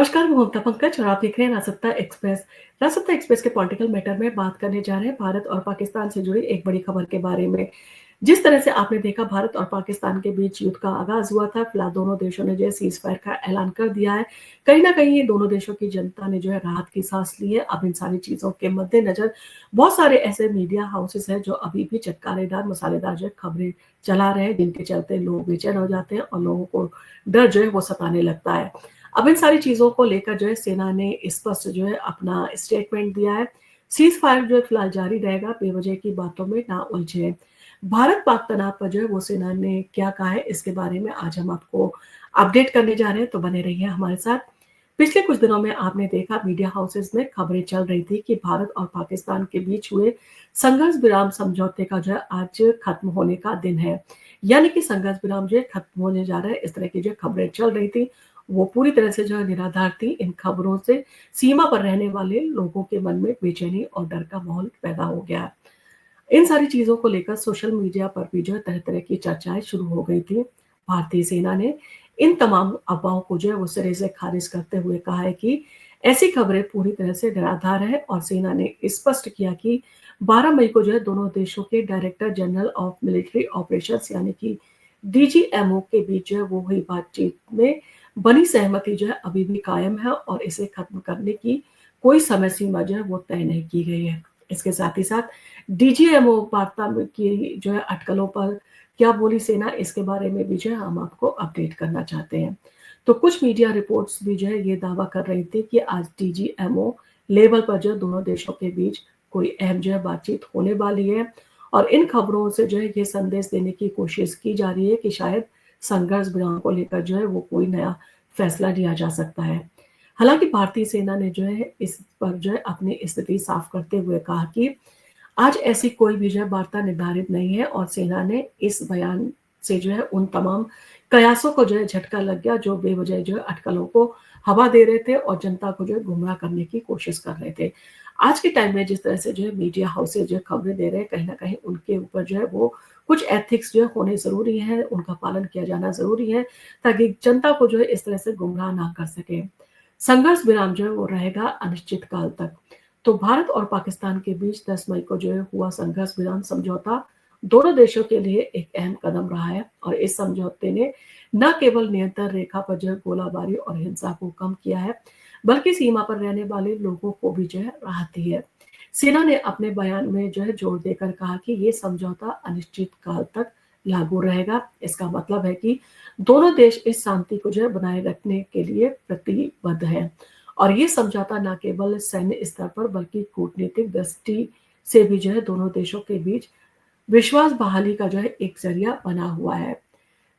नमस्कार, मैं ममता पंकज और आप देख रहे हैं रासत्ता एक्सप्रेस। रासत्ता एक्सप्रेस के पॉलिटिकल मैटर में बात करने जा रहे हैं भारत और पाकिस्तान से जुड़ी एक बड़ी खबर के बारे में। जिस तरह से आपने देखा भारत और पाकिस्तान के बीच युद्ध का आगाज हुआ था, फिलहाल दोनों देशों ने जो है सीज़ फायर का ऐलान कर दिया है। कहीं न कहीं ये दोनों देशों की जनता ने जो है राहत की सांस ली है। अब इन सारी चीज़ों के मद्देनज़र बहुत सारे ऐसे मीडिया हाउसेस हैं जो अभी भी चटकारेदार, मसालेदार जो है खबरें चला रहे हैं, जिनके चलते लोग बेचैन हो जाते हैं और लोगों को डर जो है वो सताने लगता है। अब इन सारी चीज़ों को लेकर जो है सेना ने स्पष्ट जो है अपना स्टेटमेंट दिया है। सीज़ फायर जो है फिलहाल जारी रहेगा, बेवजह की बातों में ना उलझें। भारत-पाक तनाव पर जो है वो सेना ने क्या कहा है, इसके बारे में आज हम आपको अपडेट करने जा रहे हैं, तो बने रहिए हमारे साथ। पिछले कुछ दिनों में आपने देखा मीडिया हाउसेस में खबरें चल रही थी कि भारत और पाकिस्तान के बीच हुए संघर्ष विराम समझौते का जो है आज खत्म होने का दिन है। यानी कि संघर्ष विराम जो है खत्म होने जा रहा है, इस तरह की जो खबरें चल रही थी, वो पूरी तरह से जो है निराधार थी। इन खबरों से सीमा पर रहने वाले लोगों के मन में बेचैनी और डर का माहौल पैदा हो गया। इन सारी चीज़ों को लेकर सोशल मीडिया पर भी जो है तरह-तरह की चर्चाएँ शुरू हो गई थी। भारतीय सेना ने इन तमाम अफ़वाहों को जो है वो सिरे से खारिज करते हुए कहा है कि ऐसी खबरें पूरी तरह से निराधार है और सेना ने स्पष्ट किया कि 12 मई को जो है दोनों देशों के director general of military operations यानी कि डीजीएमओ के बीच जो है वो हुई बातचीत में बनी सहमति जो है अभी भी कायम है और इसे खत्म करने की कोई समय सीमा जो है वो तय नहीं की गई है। इसके साथ ही साथ डीजीएमओ वार्ता में की जो है अटकलों पर क्या बोली सेना, इसके बारे में भी जो है हम आपको अपडेट करना चाहते हैं। तो कुछ मीडिया रिपोर्ट्स भी जो है ये दावा कर रही थी कि आज डीजीएमओ लेवल पर जो है दोनों देशों के बीच कोई अहम जो है बातचीत होने वाली है और इन खबरों से जो है ये संदेश देने की कोशिश की जा रही है कि शायद संघर्ष विराम को लेकर जो है वो कोई नया फैसला लिया जा सकता है। हालाँकि भारतीय सेना ने जो है इस पर जो है अपनी स्थिति साफ करते हुए कहा कि आज ऐसी कोई विजय वार्ता निर्धारित नहीं है और सेना ने इस बयान से जो है उन तमाम कयासों को जो है झटका लग गया जो बेवजह जो है अटकलों को हवा दे रहे थे और जनता को जो है गुमराह करने की कोशिश कर रहे थे। आज के टाइम में जिस तरह से जो है मीडिया हाउसेस जो है खबरें दे रहे हैं, कहीं न कहीं उनके ऊपर जो है वो कुछ एथिक्स जो है होने ज़रूरी है, उनका पालन किया जाना ज़रूरी है, ताकि जनता को जो है इस तरह से गुमराह ना कर सकें। संघर्ष विराम जो है वो रहेगा अनिश्चित काल तक। तो भारत और पाकिस्तान के बीच 10 मई को जो है हुआ संघर्ष विराम समझौता दोनों देशों के लिए एक अहम कदम रहा है और इस समझौते ने न केवल नियंत्रण रेखा पर जो है गोलाबारी और हिंसा को कम किया है, बल्कि सीमा पर रहने वाले लोगों को भी जो है राहत दी है। सेना ने अपने बयान में जो है जोर देकर कहा कि ये समझौता अनिश्चित काल तक लागू रहेगा। इसका मतलब है कि दोनों देश इस शांति को जो है बनाए रखने के लिए प्रतिबद्ध हैं और ये समझौता न केवल सैन्य स्तर पर बल्कि कूटनीतिक दृष्टि से भी जो है दोनों देशों के बीच विश्वास बहाली का जो है एक ज़रिया बना हुआ है।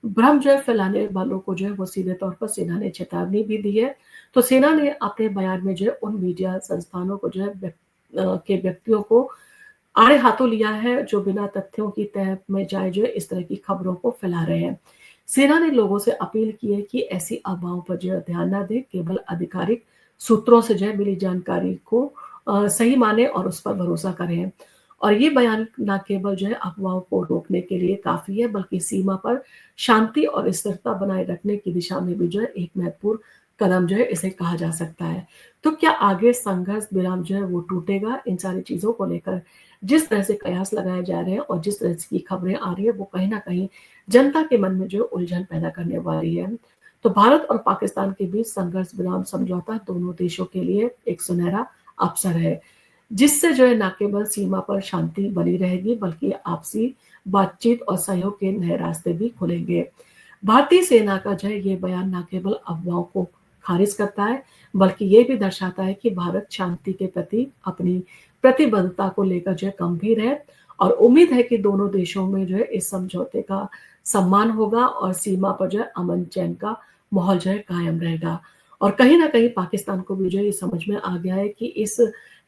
भ्रम जो है फैलाने वालों को जो है वो सीधे तौर पर सेना ने चेतावनी भी दी है। तो सेना ने अपने बयान में जो है उन मीडिया संस्थानों को जो है के व्यक्तियों को आड़े हाथों लिया है जो बिना तथ्यों की तह में जाए जो है इस तरह की खबरों को फैला रहे हैं। सेना ने लोगों से अपील की है कि ऐसी अफवाहों पर जो है ध्यान ना दें, केवल आधिकारिक सूत्रों से जो है मिली जानकारी को सही माने और उस पर भरोसा करें। और ये बयान ना केवल जो है अफवाहों को रोकने के लिए काफ़ी है, बल्कि सीमा पर शांति और स्थिरता बनाए रखने की दिशा में भी जो है एक महत्वपूर्ण कदम जो है इसे कहा जा सकता है। तो क्या आगे संघर्ष विराम जो है वो टूटेगा? इन सारी चीज़ों को लेकर जिस तरह से कयास लगाए जा रहे हैं और जिस तरह की खबरें आ रही है वो कहीं न कहीं जनता के मन में जो है उलझन पैदा करने वाली है। तो भारत और पाकिस्तान के बीच संघर्ष विराम समझौता दोनों देशों के लिए एक सुनहरा अवसर है, जिससे जो है ना केवल सीमा पर शांति बनी रहेगी बल्कि आपसी बातचीत और सहयोग के नए रास्ते भी खुलेंगे। भारतीय सेना का जो है ये बयान ना केवल अफवाहों को खारिज करता है, बल्कि ये भी दर्शाता है कि भारत शांति के प्रति अपनी प्रतिबद्धता को लेकर जो है गंभीर है और उम्मीद है कि दोनों देशों में जो है इस समझौते का सम्मान होगा और सीमा पर जो है अमन चैन का माहौल जो है कायम रहेगा। और कहीं न कहीं पाकिस्तान को भी जो है ये समझ में आ गया है कि इस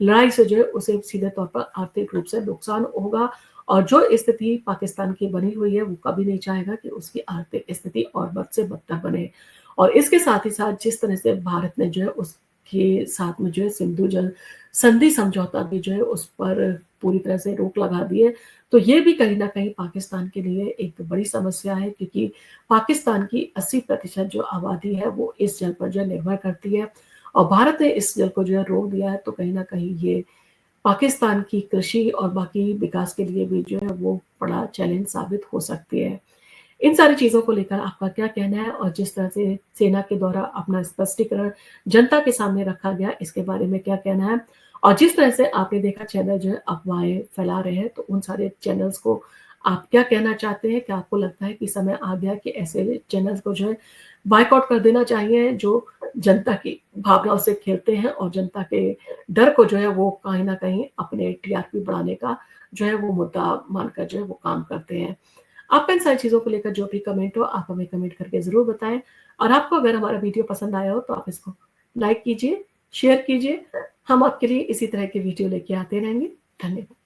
लड़ाई से जो है उसे सीधे तौर पर आर्थिक रूप से नुकसान होगा और जो स्थिति पाकिस्तान की बनी हुई है, वो कभी नहीं चाहेगा कि उसकी आर्थिक स्थिति और बद से बदतर बने। और इसके साथ ही साथ जिस तरह से भारत ने जो है उस के साथ में जो है सिंधु जल संधि समझौता भी जो है उस पर पूरी तरह से रोक लगा दी है। तो ये भी कहीं न कहीं पाकिस्तान के लिए एक बड़ी समस्या है, क्योंकि पाकिस्तान की 80% जो आबादी है वो इस जल पर जो है निर्भर करती है, और भारत ने इस जल को जो है रोक दिया है, तो कहीं न कहीं ये पाकिस्तान की कृषि और बाकी विकास के लिए भी जो है वो बड़ा चैलेंज साबित हो सकती है। इन सारी चीज़ों को लेकर आपका क्या कहना है, और जिस तरह से सेना के द्वारा अपना स्पष्टीकरण जनता के सामने रखा गया, इसके बारे में क्या कहना है? और जिस तरह से आपने देखा चैनल जो है अफ़वाहें फैला रहे हैं, तो उन सारे चैनल्स को आप क्या कहना चाहते हैं? क्या आपको लगता है कि समय आ गया कि ऐसे चैनल्स को जो है बॉयकॉट कर देना चाहिए, जो जनता की भावनाओं से खेलते हैं और जनता के डर को जो है वो कहीं न कहीं अपने टीआरपी बढ़ाने का जो है वो मुद्दा मानकर जो है वो काम करते हैं? आपका इन सारी चीज़ों को लेकर जो भी कमेंट हो, आप हमें कमेंट करके ज़रूर बताएँ, और आपको अगर हमारा वीडियो पसंद आया हो, तो आप इसको लाइक कीजिए, शेयर कीजिए। हम आपके लिए इसी तरह की वीडियो लेके आते रहेंगे। धन्यवाद।